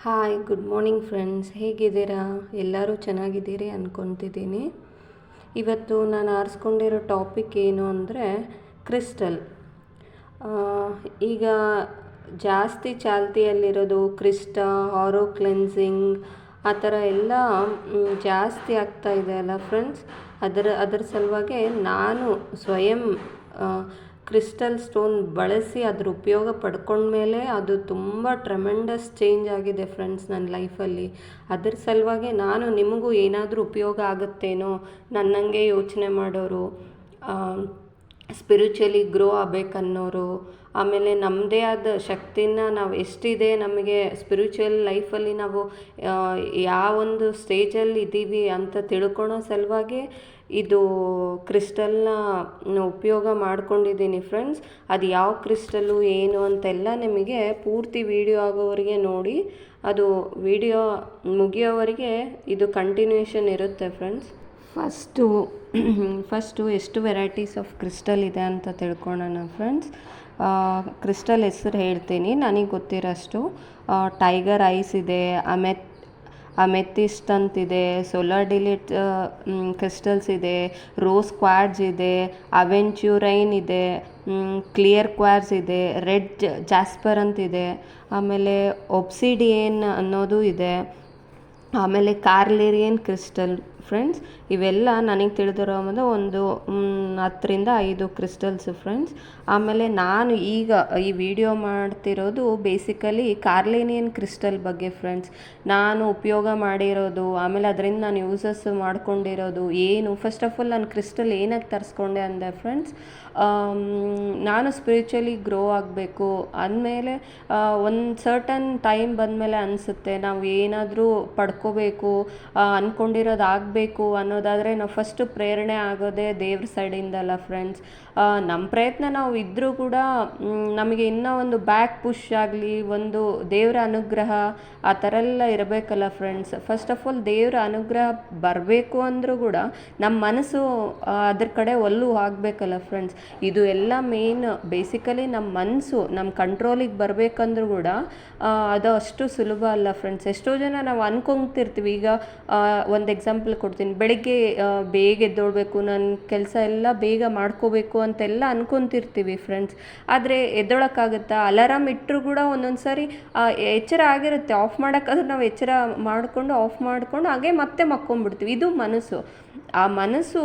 Hi good morning friends, ಹೇಗಿದ್ದೀರಾ? ಎಲ್ಲರೂ ಚೆನ್ನಾಗಿದ್ದೀರಿ ಅಂದ್ಕೊತಿದ್ದೀನಿ. ಇವತ್ತು ನಾನು ಆರಿಸ್ಕೊಂಡಿರೋ ಟಾಪಿಕ್ ಏನು ಅಂದರೆ ಕ್ರಿಸ್ಟಲ್. ಈಗ ಜಾಸ್ತಿ ಚಾಲ್ತಿಯಲ್ಲಿರೋದು ಹಾರೋ ಕ್ಲೆನ್ಸಿಂಗ್ ಆ ಥರ ಎಲ್ಲ ಜಾಸ್ತಿ ಆಗ್ತಾ ಇದೆ ಅಲ್ಲ ಫ್ರೆಂಡ್ಸ್. ಅದರ ಸಲುವಾಗಿ ನಾನು ಸ್ವಯಂ ಕ್ರಿಸ್ಟಲ್ ಸ್ಟೋನ್ ಬಳಸಿ ಅದ್ರ ಉಪಯೋಗ ಪಡ್ಕೊಂಡ್ಮೇಲೆ ಅದು ತುಂಬ ಟ್ರೆಮೆಂಡಸ್ ಚೇಂಜ್ ಆಗಿದೆ ಫ್ರೆಂಡ್ಸ್ ನನ್ನ ಲೈಫಲ್ಲಿ. ಅದ್ರ ಸಲುವಾಗಿ ನಾನು ನಿಮಗೂ ಏನಾದರೂ ಉಪಯೋಗ ಆಗುತ್ತೇನೋ ನನ್ನಂಗೆ ಯೋಚನೆ ಮಾಡೋರು, ಸ್ಪಿರಿಚುವಲಿ ಗ್ರೋ ಆಗಬೇಕನ್ನೋರು, ಆಮೇಲೆ ನಮ್ಮದೇ ಆದ ಶಕ್ತಿನ ನಾವು ಎಷ್ಟಿದೆ ನಮಗೆ ಸ್ಪಿರಿಚುವಲ್ ಲೈಫಲ್ಲಿ ನಾವು ಯಾವೊಂದು ಸ್ಟೇಜಲ್ಲಿ ಇದ್ದೀವಿ ಅಂತ ತಿಳ್ಕೊಳೋ ಸಲುವಾಗಿ ಇದು ಕ್ರಿಸ್ಟಲ್ನ ಉಪಯೋಗ ಮಾಡ್ಕೊಂಡಿದ್ದೀನಿ ಫ್ರೆಂಡ್ಸ್. ಅದು ಯಾವ ಕ್ರಿಸ್ಟಲ್ಲು ಏನು ಅಂತೆಲ್ಲ ನಿಮಗೆ ಪೂರ್ತಿ ವಿಡಿಯೋ ಆಗೋವರೆಗೆ ನೋಡಿ, ಅದು ವಿಡಿಯೋ ಮುಗಿಯೋವರೆಗೆ ಇದು ಕಂಟಿನ್ಯೂಷನ್ ಇರುತ್ತೆ ಫ್ರೆಂಡ್ಸ್. ಫಸ್ಟು ಎಷ್ಟು ವೆರೈಟೀಸ್ ಆಫ್ ಕ್ರಿಸ್ಟಲ್ ಇದೆ ಅಂತ ತಿಳ್ಕೊಳ್ಳೋಣ ಫ್ರೆಂಡ್ಸ್. ಕ್ರಿಸ್ಟಲ್ ಹೆಸರು ಹೇಳ್ತೀನಿ ನನಗೆ ಗೊತ್ತಿರೋಷ್ಟು. ಟೈಗರ್ ಐಸ್ ಇದೆ, ಅಮೆಥಿಸ್ಟ್ ಅಂತಿದೆ, ಸೋಲಾರ್ ಡಿಲಿಟ್ ಕ್ರಿಸ್ಟಲ್ಸ್ ಇದೆ, ರೋಸ್ ಕ್ವಾರ್ಟ್ಸ್ ಇದೆ, ಅವೆಂಚೂರೈನ್ ಇದೆ, ಕ್ಲಿಯರ್ ಕ್ವಾರ್ಟ್ಸ್ ಇದೆ, ರೆಡ್ ಜಾಸ್ಪರ್ ಅಂತಿದೆ, ಆಮೇಲೆ ಒಬ್ಸಿಡಿಯನ್ ಅನ್ನೋದು ಇದೆ, ಆಮೇಲೆ ಕಾರ್ಲೇರಿಯನ್ ಕ್ರಿಸ್ಟಲ್ ಫ್ರೆಂಡ್ಸ್. ಇವೆಲ್ಲ ನನಗೆ ತಿಳಿದಿರೋ ಒಂದು 10-5 ಕ್ರಿಸ್ಟಲ್ಸು ಫ್ರೆಂಡ್ಸ್. ಆಮೇಲೆ ನಾನು ಈಗ ಈ ವಿಡಿಯೋ ಮಾಡ್ತಿರೋದು ಬೇಸಿಕಲಿ ಕಾರ್ಲೇನಿಯನ್ ಕ್ರಿಸ್ಟಲ್ ಬಗ್ಗೆ ಫ್ರೆಂಡ್ಸ್. ನಾನು ಉಪಯೋಗ ಮಾಡಿರೋದು, ಆಮೇಲೆ ಅದರಿಂದ ನಾನು ಯೂಸಸ್ ಮಾಡ್ಕೊಂಡಿರೋದು ಏನು. ಫಸ್ಟ್ ಆಫ್ ಆಲ್ ನಾನು ಕ್ರಿಸ್ಟಲ್ ಏನಕ್ಕೆ ತರಿಸ್ಕೊಂಡೆ ಅಂದೆ ಫ್ರೆಂಡ್ಸ್, ನಾನು ಸ್ಪಿರಿಚುವಲಿ ಗ್ರೋ ಆಗಬೇಕು ಅಂದಮೇಲೆ ಒಂದು ಸರ್ಟನ್ ಟೈಮ್ ಬಂದಮೇಲೆ ಅನಿಸುತ್ತೆ ನಾವು ಏನಾದರೂ ಪಡ್ಕೋಬೇಕು, ಅಂದ್ಕೊಂಡಿರೋದು ಆಗಬೇಕು ಅನ್ನೋದಾದರೆ ನಾವು ಫಸ್ಟು ಪ್ರೇರಣೆ ಆಗೋದೇ ದೇವ್ರ ಸೈಡಿಂದಲ್ಲ ಫ್ರೆಂಡ್ಸ್. ನಮ್ಮ ಪ್ರಯತ್ನ ನಾವು ಇದ್ದರೂ ಕೂಡ ನಮಗೆ ಇನ್ನೂ ಒಂದು ಬ್ಯಾಕ್ ಪುಷ್ ಆಗಲಿ, ಒಂದು ದೇವರ ಅನುಗ್ರಹ ಆ ಥರ ಎಲ್ಲ ಇರಬೇಕಲ್ಲ ಫ್ರೆಂಡ್ಸ್. ಫಸ್ಟ್ ಆಫ್ ಆಲ್ ದೇವರ ಅನುಗ್ರಹ ಬರಬೇಕು ಅಂದರೂ ಕೂಡ ನಮ್ಮ ಮನಸ್ಸು ಅದ್ರ ಕಡೆ ಒಲ್ಲು ಆಗಬೇಕಲ್ಲ ಫ್ರೆಂಡ್ಸ್. ಇದು ಎಲ್ಲ ಮೇನ್ ಬೇಸಿಕಲಿ ನಮ್ಮ ಮನಸ್ಸು ನಮ್ಮ ಕಂಟ್ರೋಲಿಗೆ ಬರಬೇಕಂದ್ರೂ ಕೂಡ ಅದು ಅಷ್ಟು ಸುಲಭ ಅಲ್ಲ ಫ್ರೆಂಡ್ಸ್. ಎಷ್ಟೋ ಜನ ನಾವು ಅನ್ಕೊಂತಿರ್ತೀವಿ. ಈಗ ಒಂದು ಎಕ್ಸಾಂಪಲ್ ಕೊಡ್ತೀನಿ. ಬೆಳಿಗ್ಗೆ ಬೇಗ ಎದ್ದೊಳ್ಬೇಕು, ನನ್ನ ಕೆಲಸ ಎಲ್ಲ ಬೇಗ ಮಾಡ್ಕೋಬೇಕು ಅಂತೆಲ್ಲ ಅನ್ಕೊತಿರ್ತೀವಿ ಫ್ರೆಂಡ್ಸ್. ಆದರೆ ಎದ್ದೊಳಕ್ಕಾಗುತ್ತಾ? ಅಲಾರಾಮ್ ಇಟ್ಟರು ಕೂಡ ಒಂದೊಂದು ಸಾರಿ ಎಚ್ಚರ ಆಗಿರುತ್ತೆ, ಆಫ್ ಮಾಡೋಕ್ಕಾದ್ರೆ ನಾವು ಎಚ್ಚರ ಮಾಡಿಕೊಂಡು ಆಫ್ ಮಾಡಿಕೊಂಡು ಹಾಗೆ ಮತ್ತೆ ಮಕ್ಕೊಂಡ್ಬಿಡ್ತೀವಿ. ಇದು ಮನಸ್ಸು. ಆ ಮನಸ್ಸು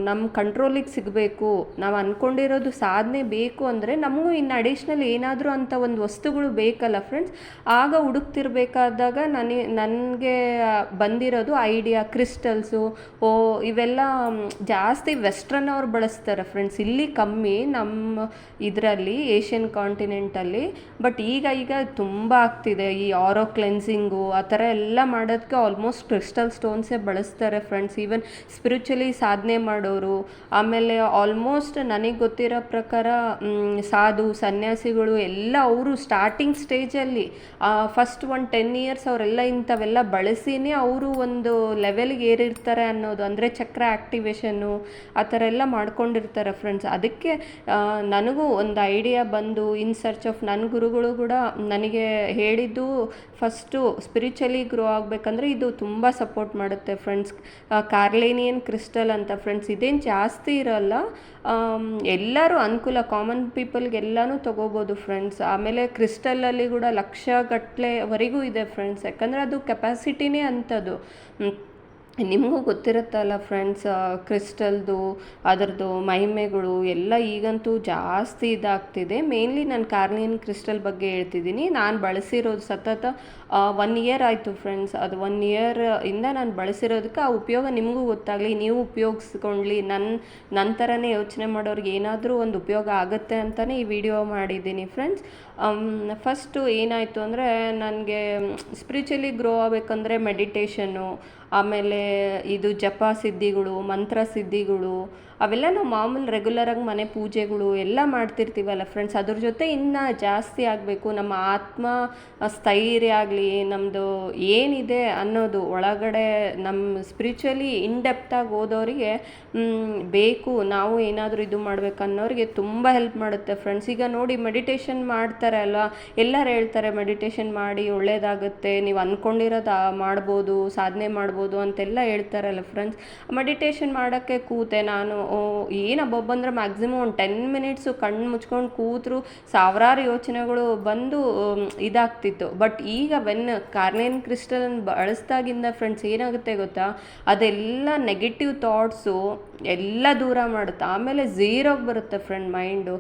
ನಮ್ಮ ಕಂಟ್ರೋಲಿಗೆ ಸಿಗಬೇಕು, ನಾವು ಅಂದ್ಕೊಂಡಿರೋದು ಸಾಧನೆ ಬೇಕು ಅಂದರೆ ನಮಗೂ ಇನ್ನು ಅಡಿಷ್ನಲ್ ಏನಾದರೂ ಅಂತ ಒಂದು ವಸ್ತುಗಳು ಬೇಕಲ್ಲ ಫ್ರೆಂಡ್ಸ್. ಆಗ ಹುಡುಕ್ತಿರ್ಬೇಕಾದಾಗ ನನಗೆ ಬಂದಿರೋದು ಐಡಿಯಾ ಕ್ರಿಸ್ಟಲ್ಸು. ಇವೆಲ್ಲ ಜಾಸ್ತಿ ವೆಸ್ಟ್ರನ್ ಅವ್ರು ಬಳಸ್ತಾರೆ ಫ್ರೆಂಡ್ಸ್, ಇಲ್ಲಿ ಕಮ್ಮಿ ನಮ್ಮ ಇದರಲ್ಲಿ ಏಷ್ಯನ್ ಕಾಂಟಿನೆಂಟಲ್ಲಿ. ಬಟ್ ಈಗ ತುಂಬ ಆಗ್ತಿದೆ ಈ ಆರೋ ಕ್ಲೆನ್ಸಿಂಗು ಆ ಥರ ಎಲ್ಲ ಮಾಡೋದಕ್ಕೆ ಆಲ್ಮೋಸ್ಟ್ ಕ್ರಿಸ್ಟಲ್ ಸ್ಟೋನ್ಸೇ ಬಳಸ್ತಾರೆ ಫ್ರೆಂಡ್ಸ್. ಈವನ್ ಸ್ಪಿರಿಚುವಲಿ ಸಾಧನೆ ಮಾಡೋರು, ಆಮೇಲೆ ಆಲ್ಮೋಸ್ಟ್ ನನಗೆ ಗೊತ್ತಿರೋ ಪ್ರಕಾರ ಸಾಧು ಸನ್ಯಾಸಿಗಳು ಎಲ್ಲ ಅವರು ಸ್ಟಾರ್ಟಿಂಗ್ ಸ್ಟೇಜಲ್ಲಿ ಫಸ್ಟ್ 10 ಇಯರ್ಸ್ ಅವರೆಲ್ಲ ಇಂಥವೆಲ್ಲ ಬಳಸಿನೇ ಅವರು ಒಂದು ಲೆವೆಲ್ಗೆ ಏರಿರ್ತಾರೆ ಅನ್ನೋದು. ಅಂದರೆ ಚಕ್ರ ಆ್ಯಕ್ಟಿವೇಶನ್ನು ಆ ಥರ ಎಲ್ಲ ಮಾಡ್ಕೊಂಡಿರ್ತಾರೆ ಫ್ರೆಂಡ್ಸ್. ಅದಕ್ಕೆ ನನಗೂ ಒಂದು ಐಡಿಯಾ ಬಂದು ಇನ್ ಸರ್ಚ್ ಆಫ್ ನನ್ನ ಗುರುಗಳು ಕೂಡ ನನಗೆ ಹೇಳಿದ್ದು, ಫಸ್ಟು ಸ್ಪಿರಿಚುವಲಿ ಗ್ರೋ ಆಗಬೇಕಂದ್ರೆ ಇದು ತುಂಬ ಸಪೋರ್ಟ್ ಮಾಡುತ್ತೆ ಫ್ರೆಂಡ್ಸ್. ಕಾರ್ಲೇನಿಯನ್ ಕ್ರಿಸ್ಟಲ್ ಅಂತ ಫ್ರೆಂಡ್ಸ್. ಇದೇನು ಜಾಸ್ತಿ ಇರೋಲ್ಲ, ಎಲ್ಲರೂ ಅನುಕೂಲ, ಕಾಮನ್ ಪೀಪಲ್ಗೆಲ್ಲನೂ ತೊಗೋಬೋದು ಫ್ರೆಂಡ್ಸ್. ಆಮೇಲೆ ಕ್ರಿಸ್ಟಲಲ್ಲಿ ಕೂಡ ಲಕ್ಷಗಟ್ಟಲೆವರೆಗೂ ಇದೆ ಫ್ರೆಂಡ್ಸ್, ಯಾಕಂದರೆ ಅದು ಕೆಪಾಸಿಟಿನೇ ಅಂಥದ್ದು. ನಿಮಗೂ ಗೊತ್ತಿರುತ್ತಲ್ಲ ಫ್ರೆಂಡ್ಸ್, ಕ್ರಿಸ್ಟಲ್ದು ಅದರದ್ದು ಮಹಿಮೆಗಳು ಎಲ್ಲ ಈಗಂತೂ ಜಾಸ್ತಿ ಇದಾಗ್ತಿದೆ. ಮೇನ್ಲಿ ನಾನು ಕಾರ್ಲೇನಿಯನ್ ಕ್ರಿಸ್ಟಲ್ ಬಗ್ಗೆ ಹೇಳ್ತಿದ್ದೀನಿ. ನಾನು ಬಳಸಿರೋದು ಸತತ 1 ಇಯರ್ ಆಯಿತು ಫ್ರೆಂಡ್ಸ್. ಅದು 1 ಇಯರ್ ಇಂದ ನಾನು ಬಳಸಿರೋದಕ್ಕೆ ಆ ಉಪಯೋಗ ನಿಮಗೂ ಗೊತ್ತಾಗಲಿ, ನೀವು ಉಪಯೋಗಿಸ್ಕೊಳ್ಳಿ, ನನ್ನ ಥರನೇ ಯೋಚನೆ ಮಾಡೋರಿಗೆ ಏನಾದರೂ ಒಂದು ಉಪಯೋಗ ಆಗುತ್ತೆ ಅಂತಲೇ ಈ ವಿಡಿಯೋ ಮಾಡಿದ್ದೀನಿ ಫ್ರೆಂಡ್ಸ್. ಫಸ್ಟು ಏನಾಯಿತು ಅಂದರೆ, ನನಗೆ ಸ್ಪಿರಿಚುವಲಿ ಗ್ರೋ ಆಗಬೇಕಂದ್ರೆ ಮೆಡಿಟೇಷನ್ನು, ಆಮೇಲೆ ಇದು ಜಪ ಸಿದ್ಧಿಗಳು, ಮಂತ್ರ ಸಿದ್ಧಿಗಳು, ಅವೆಲ್ಲ ನಾವು ಮಾಮೂಲು ರೆಗ್ಯುಲರಾಗಿ ಮನೆ ಪೂಜೆಗಳು ಎಲ್ಲ ಮಾಡ್ತಿರ್ತೀವಲ್ಲ ಫ್ರೆಂಡ್ಸ್, ಅದ್ರ ಜೊತೆ ಇನ್ನು ಜಾಸ್ತಿ ಆಗಬೇಕು ನಮ್ಮ ಆತ್ಮ ಸ್ಥೈರ್ಯ ಆಗಲಿ, ನಮ್ಮದು ಏನಿದೆ ಅನ್ನೋದು ಒಳಗಡೆ ನಮ್ಮ ಸ್ಪಿರಿಚುವಲಿ ಇನ್ಡೆಪ್ತಾಗಿ ಓದೋರಿಗೆ ಬೇಕು, ನಾವು ಏನಾದರೂ ಇದು ಮಾಡಬೇಕು ಅನ್ನೋರಿಗೆ ತುಂಬ ಹೆಲ್ಪ್ ಮಾಡುತ್ತೆ ಫ್ರೆಂಡ್ಸ್. ಈಗ ನೋಡಿ ಮೆಡಿಟೇಷನ್ ಮಾಡ್ತಾರೆ ಅಲ್ವಾ, ಎಲ್ಲರೂ ಹೇಳ್ತಾರೆ ಮೆಡಿಟೇಷನ್ ಮಾಡಿ ಒಳ್ಳೇದಾಗುತ್ತೆ, ನೀವು ಅಂದ್ಕೊಂಡಿರೋದು ಮಾಡ್ಬೋದು, ಸಾಧನೆ ಮಾಡ್ಬೋದು ಅಂತೆಲ್ಲ ಹೇಳ್ತಾರಲ್ಲ ಫ್ರೆಂಡ್ಸ್. ಮೆಡಿಟೇಷನ್ ಮಾಡೋಕ್ಕೆ ಕೂತೆ ನಾನು, ಏನಬ್ಬೊಬ್ಬಂದ್ರೆ ಮ್ಯಾಕ್ಸಿಮಮ್ ಒಂದು 10 ಮಿನಿಟ್ಸು ಕಣ್ಣು ಮುಚ್ಕೊಂಡು ಕೂತರು ಸಾವಿರಾರು ಯೋಚನೆಗಳು ಬಂದು ಇದಾಗ್ತಿತ್ತು. ಬಟ್ ಈಗ ಕಾರ್ಲಿನ್ ಕ್ರಿಸ್ಟಲನ್ನು ಬಳಸ್ದಾಗಿಂದ ಫ್ರೆಂಡ್ಸ್ ಏನಾಗುತ್ತೆ ಗೊತ್ತಾ, ಅದೆಲ್ಲ ನೆಗೆಟಿವ್ ಥಾಟ್ಸು ಎಲ್ಲ ದೂರ ಮಾಡುತ್ತೆ. ಆಮೇಲೆ ಝೀರೋಗೆ ಬರುತ್ತೆ ಫ್ರೆಂಡ್ ಮೈಂಡು.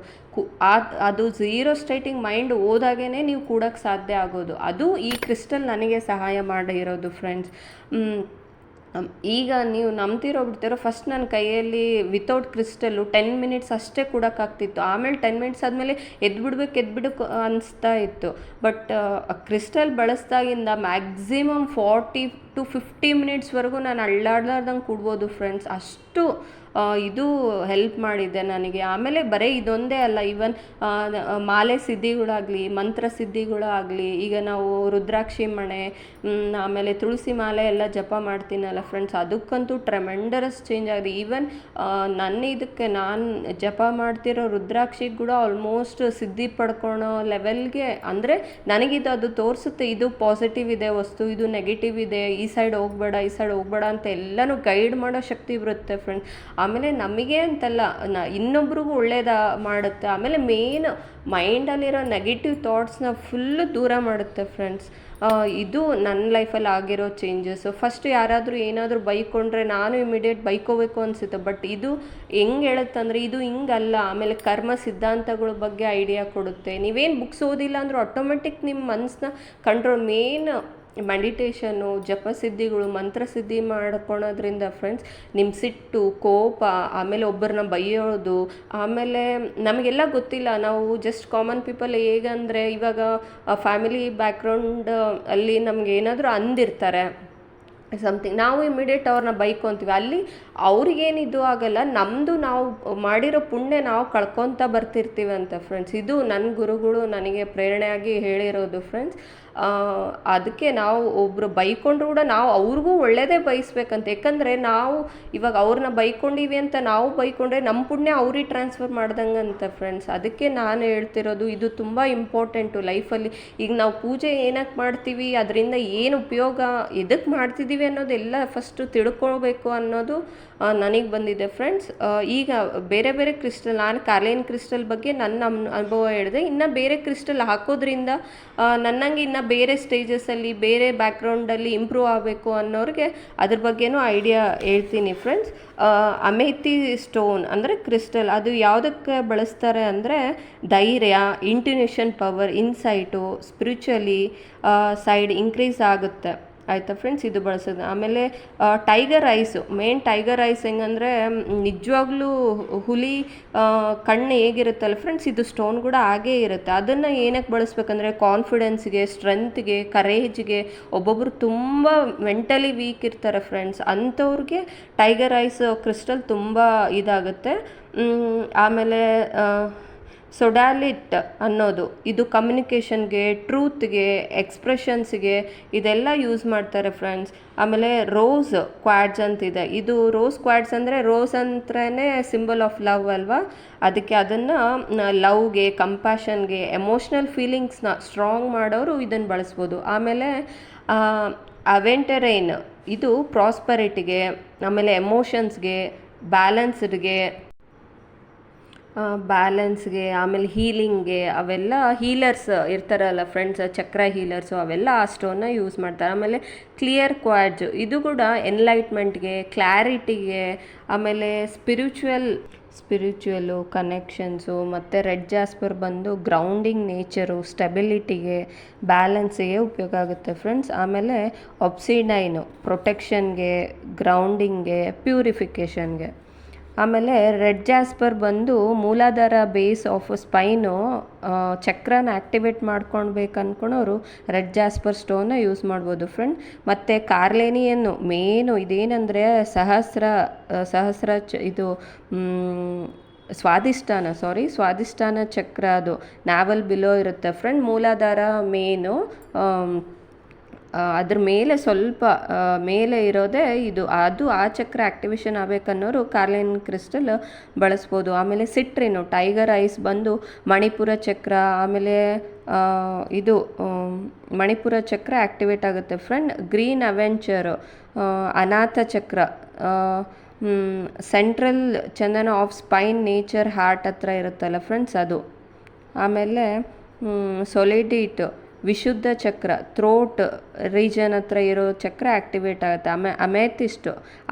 ಅದು ಝೀರೋ ಸ್ಟೇಟಿಂಗ್ ಮೈಂಡ್ ಹೋದಾಗೇ ನೀವು ಕೂಡಕ್ಕೆ ಸಾಧ್ಯ ಆಗೋದು. ಅದು ಈ ಕ್ರಿಸ್ಟಲ್ ನನಗೆ ಸಹಾಯ ಮಾಡಿರೋದು ಫ್ರೆಂಡ್ಸ್. ಈಗ ನೀವು ನಂಬ್ತಿರೋ ಬಿಡ್ತಿರೋ, ಫಸ್ಟ್ ನನ್ನ ಕೈಯಲ್ಲಿ ವಿತೌಟ್ ಕ್ರಿಸ್ಟಲ್ಲು 10 ಮಿನಿಟ್ಸ್ ಅಷ್ಟೇ ಕೂಡೋಕ್ಕಾಗ್ತಿತ್ತು. ಆಮೇಲೆ 10 ಮಿನಿಟ್ಸ್ ಆದಮೇಲೆ ಎದ್ಬಿಡ್ಬೇಕು ಅನಿಸ್ತಾ ಇತ್ತು. ಬಟ್ ಕ್ರಿಸ್ಟಲ್ ಬಳಸ್ದಾಗಿಂದ ಮ್ಯಾಕ್ಸಿಮಮ್ 40 to 50 ಮಿನಿಟ್ಸ್ವರೆಗೂ ನಾನು ಅಳ್ಳಾಡ್ಲಾರ್ದಂಗೆ ಕೂಡ್ಬೋದು ಫ್ರೆಂಡ್ಸ್. ಅಷ್ಟು ಇದು ಹೆಲ್ಪ್ ಮಾಡಿದೆ ನನಗೆ. ಆಮೇಲೆ ಬರೀ ಇದೊಂದೇ ಅಲ್ಲ, ಈವನ್ ಮಾಲೆ ಸಿದ್ಧಿಗಳಾಗಲಿ, ಮಂತ್ರ ಸಿದ್ಧಿಗಳಾಗಲಿ, ಈಗ ನಾವು ರುದ್ರಾಕ್ಷಿ ಮಣೆ, ಆಮೇಲೆ ತುಳಸಿ ಮಾಲೆ ಎಲ್ಲ ಜಪ ಮಾಡ್ತೀನಲ್ಲ ಫ್ರೆಂಡ್ಸ್, ಅದಕ್ಕಂತೂ ಟ್ರೆಮೆಂಡರಸ್ ಚೇಂಜ್ ಆಗಿದೆ. ಈವನ್ ನಾನು ಜಪ ಮಾಡ್ತಿರೋ ರುದ್ರಾಕ್ಷಿಗೆ ಕೂಡ ಆಲ್ಮೋಸ್ಟ್ ಸಿದ್ಧಿ ಪಡ್ಕೊಳೋ ಲೆವೆಲ್ಗೆ, ಅಂದರೆ ನನಗಿದು ಅದು ತೋರಿಸುತ್ತೆ, ಇದು ಪಾಸಿಟಿವ್ ಇದೆ ವಸ್ತು, ಇದು ನೆಗೆಟಿವ್ ಇದೆ, ಈ ಸೈಡ್ ಹೋಗ್ಬೇಡ ಅಂತ ಎಲ್ಲನೂ ಗೈಡ್ ಮಾಡೋ ಶಕ್ತಿ ಬರುತ್ತೆ ಫ್ರೆಂಡ್ಸ್. ಆಮೇಲೆ ನಮಗೆ ಅಂತಲ್ಲ, ಇನ್ನೊಬ್ರಿಗೂ ಒಳ್ಳೇದ ಮಾಡುತ್ತೆ. ಆಮೇಲೆ ಮೇನ್ ಮೈಂಡಲ್ಲಿರೋ ನೆಗೆಟಿವ್ ಥಾಟ್ಸ್ನ ಫುಲ್ಲು ದೂರ ಮಾಡುತ್ತೆ ಫ್ರೆಂಡ್ಸ್. ಇದು ನನ್ನ ಲೈಫಲ್ಲಿ ಆಗಿರೋ ಚೇಂಜಸ್ಸು. ಫಸ್ಟ್ ಯಾರಾದರೂ ಏನಾದರೂ ಬೈಕೊಂಡ್ರೆ ನಾನು ಇಮಿಡಿಯೇಟ್ ಬೈಕೋಬೇಕು ಅನಿಸುತ್ತೆ. ಬಟ್ ಇದು ಹೆಂಗೆ ಹೇಳುತ್ತಂದರೆ, ಇದು ಹಿಂಗಲ್ಲ. ಆಮೇಲೆ ಕರ್ಮ ಸಿದ್ಧಾಂತಗಳ ಬಗ್ಗೆ ಐಡಿಯಾ ಕೊಡುತ್ತೆ. ನೀವೇನು ಬುಕ್ಸ್ ಓದಿಲ್ಲ ಅಂದರೂ ಆಟೋಮೆಟಿಕ್ ನಿಮ್ಮ ಮನಸ್ಸನ್ನ ಕಂಟ್ರೋಲ್, ಮೇನ್ ಮೆಡಿಟೇಷನ್ನು, ಜಪಸಿದ್ಧಿಗಳು, ಮಂತ್ರಸಿದ್ಧಿ ಮಾಡ್ಕೊಳೋದ್ರಿಂದ ಫ್ರೆಂಡ್ಸ್ ನಿಮ್ಮ ಸಿಟ್ಟು, ಕೋಪ, ಆಮೇಲೆ ಒಬ್ಬರನ್ನ ಬೈಯೋದು, ಆಮೇಲೆ ನಮಗೆಲ್ಲ ಗೊತ್ತಿಲ್ಲ, ನಾವು ಜಸ್ಟ್ ಕಾಮನ್ ಪೀಪಲ್ ಹೇಗಂದರೆ, ಇವಾಗ ಫ್ಯಾಮಿಲಿ ಬ್ಯಾಕ್ಗ್ರೌಂಡ್ ಅಲ್ಲಿ ನಮ್ಗೆ ಏನಾದರೂ ಅಂದಿರ್ತಾರೆ ಸಮಥಿಂಗ್, ನಾವು ಇಮಿಡಿಯೇಟ್ ಅವ್ರನ್ನ ಬೈಕೊತೀವಿ. ಅಲ್ಲಿ ಅವ್ರಿಗೇನಿದು ಆಗಲ್ಲ, ನಮ್ಮದು ನಾವು ಮಾಡಿರೋ ಪುಣ್ಯ ನಾವು ಕಳ್ಕೊತ ಬರ್ತಿರ್ತೀವಿ ಅಂತ ಫ್ರೆಂಡ್ಸ್. ಇದು ನನ್ನ ಗುರುಗಳು ನನಗೆ ಪ್ರೇರಣೆಯಾಗಿ ಹೇಳಿರೋದು ಫ್ರೆಂಡ್ಸ್. ಅದಕ್ಕೆ ನಾವು ಒಬ್ಬರು ಬೈಕೊಂಡ್ರು ಕೂಡ ನಾವು ಅವ್ರಿಗೂ ಒಳ್ಳೇದೇ ಬಯಸ್ಬೇಕಂತ. ಯಾಕಂದರೆ ನಾವು ಇವಾಗ ಅವ್ರನ್ನ ಬೈಕೊಂಡಿವಿ ಅಂತ ನಾವು ಬೈಕೊಂಡ್ರೆ ನಮ್ಮ ಪುಣ್ಯ ಅವ್ರಿಗೆ ಟ್ರಾನ್ಸ್ಫರ್ ಮಾಡ್ದಂಗೆ ಅಂತ ಫ್ರೆಂಡ್ಸ್. ಅದಕ್ಕೆ ನಾನು ಹೇಳ್ತಿರೋದು, ಇದು ತುಂಬ ಇಂಪಾರ್ಟೆಂಟು ಲೈಫಲ್ಲಿ. ಈಗ ನಾವು ಪೂಜೆ ಏನಕ್ಕೆ ಮಾಡ್ತೀವಿ, ಅದರಿಂದ ಏನು ಉಪಯೋಗ, ಎದಕ್ಕೆ ಮಾಡ್ತಿದ್ದೀವಿ ಅನ್ನೋದೆಲ್ಲ ಫಸ್ಟು ತಿಳ್ಕೊಳ್ಬೇಕು ಅನ್ನೋದು ನನಗೆ ಬಂದಿದೆ ಫ್ರೆಂಡ್ಸ್. ಈಗ ಬೇರೆ ಬೇರೆ ಕ್ರಿಸ್ಟಲ್, ನಾನು ಕಾರ್ಲಿನ್ ಕ್ರಿಸ್ಟಲ್ ಬಗ್ಗೆ ನನ್ನ ಅನುಭವ ಹೇಳಿದೆ. ಇನ್ನು ಬೇರೆ ಕ್ರಿಸ್ಟಲ್ ಹಾಕೋದ್ರಿಂದ ನನ್ನಂಗೆ ಇನ್ನು ಬೇರೆ ಸ್ಟೇಜಸಲ್ಲಿ, ಬೇರೆ ಬ್ಯಾಕ್ಗ್ರೌಂಡಲ್ಲಿ ಇಂಪ್ರೂವ್ ಆಗಬೇಕು ಅನ್ನೋರಿಗೆ ಅದ್ರ ಬಗ್ಗೆನೂ ಐಡಿಯಾ ಹೇಳ್ತೀನಿ ಫ್ರೆಂಡ್ಸ್. ಅಮೇಥಿ ಸ್ಟೋನ್ ಅಂದರೆ ಕ್ರಿಸ್ಟಲ್, ಅದು ಯಾವುದಕ್ಕೆ ಬಳಸ್ತಾರೆ ಅಂದರೆ ಧೈರ್ಯ, intuition power, insight, spiritually side increase ಆಗುತ್ತೆ. ಆಯಿತಾ ಫ್ರೆಂಡ್ಸ್, ಇದು ಬಳಸೋದು. ಆಮೇಲೆ tiger eyes, main tiger eyes ಹೆಂಗಂದರೆ ನಿಜವಾಗ್ಲೂ ಹುಲಿ ಕಣ್ಣು ಹೇಗಿರುತ್ತಲ್ಲ ಫ್ರೆಂಡ್ಸ್, ಇದು ಸ್ಟೋನ್ ಕೂಡ ಹಾಗೇ ಇರುತ್ತೆ. ಅದನ್ನು ಏನಕ್ಕೆ ಬಳಸ್ಬೇಕಂದ್ರೆ ಕಾನ್ಫಿಡೆನ್ಸ್ಗೆ, ಸ್ಟ್ರೆಂತ್ಗೆ, ಕರೇಜ್ಗೆ. ಒಬ್ಬೊಬ್ಬರು ತುಂಬ ಮೆಂಟಲಿ ವೀಕ್ ಇರ್ತಾರೆ ಫ್ರೆಂಡ್ಸ್, ಅಂಥವ್ರಿಗೆ ಟೈಗರ್ ಐಸ್ ಕ್ರಿಸ್ಟಲ್ ತುಂಬ ಇದಾಗುತ್ತೆ. ಆಮೇಲೆ ಸೊಡ್ಯಾಲಿಟ್ ಅನ್ನೋದು, ಇದು ಕಮ್ಯುನಿಕೇಷನ್ಗೆ, ಟ್ರೂತ್ಗೆ, ಎಕ್ಸ್ಪ್ರೆಷನ್ಸ್ಗೆ ಇದೆಲ್ಲ ಯೂಸ್ ಮಾಡ್ತಾರೆ ಫ್ರೆಂಡ್ಸ್. ಆಮೇಲೆ ರೋಸ್ ಕ್ವಾಡ್ಸ್ ಅಂತಿದೆ. ಇದು ರೋಸ್ ಕ್ವಾಡ್ಸ್ ಅಂದರೆ ರೋಸ್ ಅಂದ್ರೇ ಸಿಂಬಲ್ ಆಫ್ ಲವ್ ಅಲ್ವಾ, ಅದಕ್ಕೆ ಅದನ್ನು ಲವ್ಗೆ, ಕಂಪ್ಯಾಷನ್ಗೆ, ಎಮೋಷ್ನಲ್ ಫೀಲಿಂಗ್ಸ್ನ ಸ್ಟ್ರಾಂಗ್ ಮಾಡೋರು ಇದನ್ನು ಬಳಸ್ಬೋದು. ಆಮೇಲೆ ಅವೆಂಟರೈನ್, ಇದು ಪ್ರಾಸ್ಪರಿಟಿಗೆ, ಆಮೇಲೆ ಎಮೋಷನ್ಸ್ಗೆ, ಬ್ಯಾಲೆನ್ಸ್ಗೆ, ಆಮೇಲೆ ಹೀಲಿಂಗ್ಗೆ, ಅವೆಲ್ಲ ಹೀಲರ್ಸ್ ಇರ್ತಾರಲ್ಲ ಫ್ರೆಂಡ್ಸ್, ಚಕ್ರ ಹೀಲರ್ಸು, ಅವೆಲ್ಲ ಆ ಸ್ಟೋನ್ನ ಯೂಸ್ ಮಾಡ್ತಾರೆ. ಆಮೇಲೆ ಕ್ಲಿಯರ್ ಕ್ವಾಡ್ಜ್, ಇದು ಕೂಡ ಎನ್ಲೈಟ್ಮೆಂಟ್ಗೆ, ಕ್ಲಾರಿಟಿಗೆ, ಆಮೇಲೆ ಸ್ಪಿರಿಚುವಲ್ಲು ಕನೆಕ್ಷನ್ಸು, ಮತ್ತು ರೆಡ್ ಜಾಸ್ಪರ್ ಬಂದು ಗ್ರೌಂಡಿಂಗ್ ನೇಚರು, ಸ್ಟೆಬಿಲಿಟಿಗೆ, ಬ್ಯಾಲೆನ್ಸಿಗೆ ಉಪಯೋಗ ಆಗುತ್ತೆ ಫ್ರೆಂಡ್ಸ್. ಆಮೇಲೆ ಒಬ್ಸಿಡೈನು ಪ್ರೊಟೆಕ್ಷನ್ಗೆ, ಗ್ರೌಂಡಿಂಗ್ಗೆ, ಪ್ಯೂರಿಫಿಕೇಷನ್ಗೆ. ಆಮೇಲೆ ರೆಡ್ ಜಾಸ್ಪರ್ ಬಂದು ಮೂಲಾಧಾರ ಬೇಸ್ ಆಫ್ ಸ್ಪೈನು ಚಕ್ರನ ಆ್ಯಕ್ಟಿವೇಟ್ ಮಾಡ್ಕೊಳ್ಬೇಕು ಅಂದ್ಕೊಳೋರು ರೆಡ್ ಜಾಸ್ಪರ್ ಸ್ಟೋನ್ನ ಯೂಸ್ ಮಾಡ್ಬೋದು ಫ್ರೆಂಡ್. ಮತ್ತು ಕಾರ್ಲೇನಿಯನ್ನು ಮೇನು ಇದೇನೆಂದರೆ ಸಹಸ್ರ ಇದು ಸ್ವಾದಿಷ್ಟಾನ ಚಕ್ರ, ಅದು ನಾವಲ್ ಬಿಲೋ ಇರುತ್ತೆ ಫ್ರೆಂಡ್. ಮೂಲಾಧಾರ ಮೇನು, ಅದ್ರ ಮೇಲೆ ಸ್ವಲ್ಪ ಮೇಲೆ ಇರೋದೇ ಇದು, ಅದು ಆ ಚಕ್ರ ಆ್ಯಕ್ಟಿವೇಶನ್ ಆಗಬೇಕನ್ನೋರು ಕಾರ್ಲಿನ್ ಕ್ರಿಸ್ಟಲ್ ಬಳಸ್ಬೋದು. ಆಮೇಲೆ ಸಿಟ್ರಿನು ಟೈಗರ್ ಐಸ್ ಬಂದು ಮಣಿಪುರ ಚಕ್ರ, ಆಮೇಲೆ ಇದು ಮಣಿಪುರ ಚಕ್ರ ಆ್ಯಕ್ಟಿವೇಟ್ ಆಗುತ್ತೆ ಫ್ರೆಂಡ್. ಗ್ರೀನ್ ಅವೆಂಚರು ಅನಾಥ ಚಕ್ರ, ಸೆಂಟ್ರಲ್ ಚಂದನ ಆಫ್ ಸ್ಪೈನ್ ನೇಚರ್ ಹಾರ್ಟ್ ಹತ್ರ ಇರುತ್ತಲ್ಲ ಫ್ರೆಂಡ್ಸ್, ಅದು. ಆಮೇಲೆ ಸೊಲಿಡಿಟ್ ವಿಶುದ್ಧ ಚಕ್ರ, ಥ್ರೋಟ್ ರೀಜನ್ ಹತ್ರ ಇರೋ ಚಕ್ರ ಆ್ಯಕ್ಟಿವೇಟ್ ಆಗುತ್ತೆ. Amethyst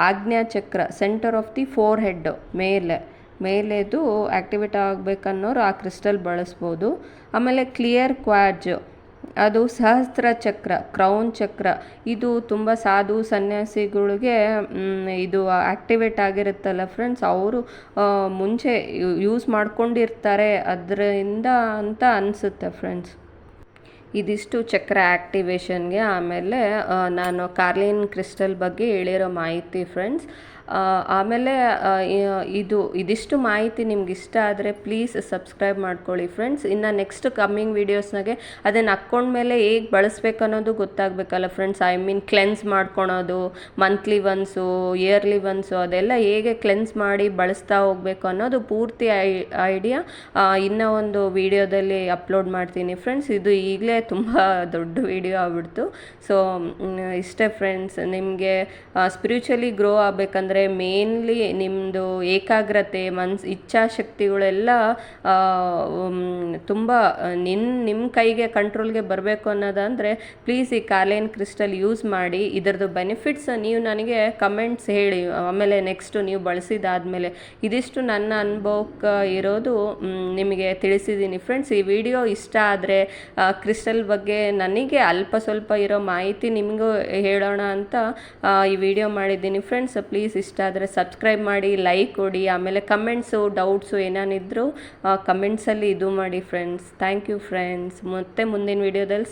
Ajna chakra, centre of the forehead, ಮೇಲೆದು ಆ್ಯಕ್ಟಿವೇಟ್ ಆಗಬೇಕನ್ನೋರು ಆ ಕ್ರಿಸ್ಟಲ್ ಬಳಸ್ಬೋದು. ಆಮೇಲೆ ಕ್ಲಿಯರ್ ಕ್ವಾರ್ಜ್, ಅದು ಸಹಸ್ರ ಚಕ್ರ, ಕ್ರೌನ್ ಚಕ್ರ. ಇದು ತುಂಬ ಸಾಧು ಸನ್ಯಾಸಿಗಳಿಗೆ ಇದು ಆ್ಯಕ್ಟಿವೇಟ್ ಆಗಿರುತ್ತಲ್ಲ ಫ್ರೆಂಡ್ಸ್, ಅವರು ಮುಂಚೆ ಯೂಸ್ ಮಾಡ್ಕೊಂಡಿರ್ತಾರೆ ಅದರಿಂದ ಅಂತ ಅನಿಸುತ್ತೆ ಫ್ರೆಂಡ್ಸ್. ಇದಿಷ್ಟು ಚಕ್ರ ಆ್ಯಕ್ಟಿವೇಶನ್ಗೆ. ಆಮೇಲೆ ನಾನು ಕಾರ್ಲಿನ್ ಕ್ರಿಸ್ಟಲ್ ಬಗ್ಗೆ ಹೇಳಿರೋ ಮಾಹಿತಿ ಫ್ರೆಂಡ್ಸ್. ಆಮೇಲೆ ಇದಿಷ್ಟು ಮಾಹಿತಿ ನಿಮ್ಗೆ ಇಷ್ಟ ಆದರೆ ಪ್ಲೀಸ್ ಸಬ್ಸ್ಕ್ರೈಬ್ ಮಾಡ್ಕೊಳ್ಳಿ ಫ್ರೆಂಡ್ಸ್. ಇನ್ನು ನೆಕ್ಸ್ಟ್ ಕಮ್ಮಿಂಗ್ ವೀಡಿಯೋಸ್ನಾಗೆ ಅದನ್ನು ಹಾಕ್ಕೊಂಡ್ಮೇಲೆ ಹೇಗೆ ಬಳಸ್ಬೇಕು ಅನ್ನೋದು ಗೊತ್ತಾಗಬೇಕಲ್ಲ ಫ್ರೆಂಡ್ಸ್. ಐ ಮೀನ್ ಕ್ಲೆನ್ಸ್ ಮಾಡ್ಕೊಳೋದು, ಮಂತ್ಲಿ ಒನ್ಸು, ಇಯರ್ಲಿ ಒನ್ಸು, ಅದೆಲ್ಲ ಹೇಗೆ ಕ್ಲೆನ್ಸ್ ಮಾಡಿ ಬಳಸ್ತಾ ಹೋಗಬೇಕು ಅನ್ನೋದು ಪೂರ್ತಿ ಐಡಿಯಾ ಇನ್ನೂ ಒಂದು ವಿಡಿಯೋದಲ್ಲಿ ಅಪ್ಲೋಡ್ ಮಾಡ್ತೀನಿ ಫ್ರೆಂಡ್ಸ್. ಇದು ಈಗಲೇ ತುಂಬ ದೊಡ್ಡ ವಿಡಿಯೋ ಆಗ್ಬಿಡ್ತು. ಸೊ ಇಷ್ಟೇ ಫ್ರೆಂಡ್ಸ್. ನಿಮಗೆ ಸ್ಪಿರಿಚುವಲಿ ಗ್ರೋ ಆಗಬೇಕಂದ್ರೆ ಮೇನ್ಲಿ ನಿಮ್ಮದು ಏಕಾಗ್ರತೆ, ಇಚ್ಛಾಶಕ್ತಿಗಳೆಲ್ಲ ತುಂಬ ನಿಮ್ಮ ಕೈಗೆ ಕಂಟ್ರೋಲ್ಗೆ ಬರಬೇಕು ಅನ್ನೋದಂದರೆ ಪ್ಲೀಸ್ ಈ ಕಾರ್ಲಿನ್ ಕ್ರಿಸ್ಟಲ್ ಯೂಸ್ ಮಾಡಿ. ಇದರದ್ದು ಬೆನಿಫಿಟ್ಸ್ ನೀವು ನನಗೆ ಕಮೆಂಟ್ಸ್ ಹೇಳಿ. ಆಮೇಲೆ ನೆಕ್ಸ್ಟು ನೀವು ಬಳಸಿದಾದ್ಮೇಲೆ ಇದಿಷ್ಟು ನನ್ನ ಅನುಭವಕ್ಕೆ ಇರೋದು ನಿಮಗೆ ತಿಳಿಸಿದ್ದೀನಿ ಫ್ರೆಂಡ್ಸ್. ಈ ವಿಡಿಯೋ ಇಷ್ಟ ಆದರೆ ಕ್ರಿಸ್ಟಲ್ ಬಗ್ಗೆ ನನಗೆ ಅಲ್ಪ ಸ್ವಲ್ಪ ಇರೋ ಮಾಹಿತಿ ನಿಮಗೂ ಹೇಳೋಣ ಅಂತ ಈ ವಿಡಿಯೋ ಮಾಡಿದ್ದೀನಿ ಫ್ರೆಂಡ್ಸ್. ಪ್ಲೀಸ್ ಇಷ್ಟ ಆದರೆ ಸಬ್ಸ್ಕ್ರೈಬ್ ಮಾಡಿ, ಲೈಕ್ ಕೊಡಿ. ಆಮೇಲೆ ಕಮೆಂಟ್ಸು, ಡೌಟ್ಸು ಏನೇನಿದ್ರು ಕಮೆಂಟ್ಸಲ್ಲಿ ಇದು ಮಾಡಿ ಫ್ರೆಂಡ್ಸ್. Thank you friends. ಮತ್ತೆ ಮುಂದಿನ ವಿಡಿಯೋದಲ್ಲಿ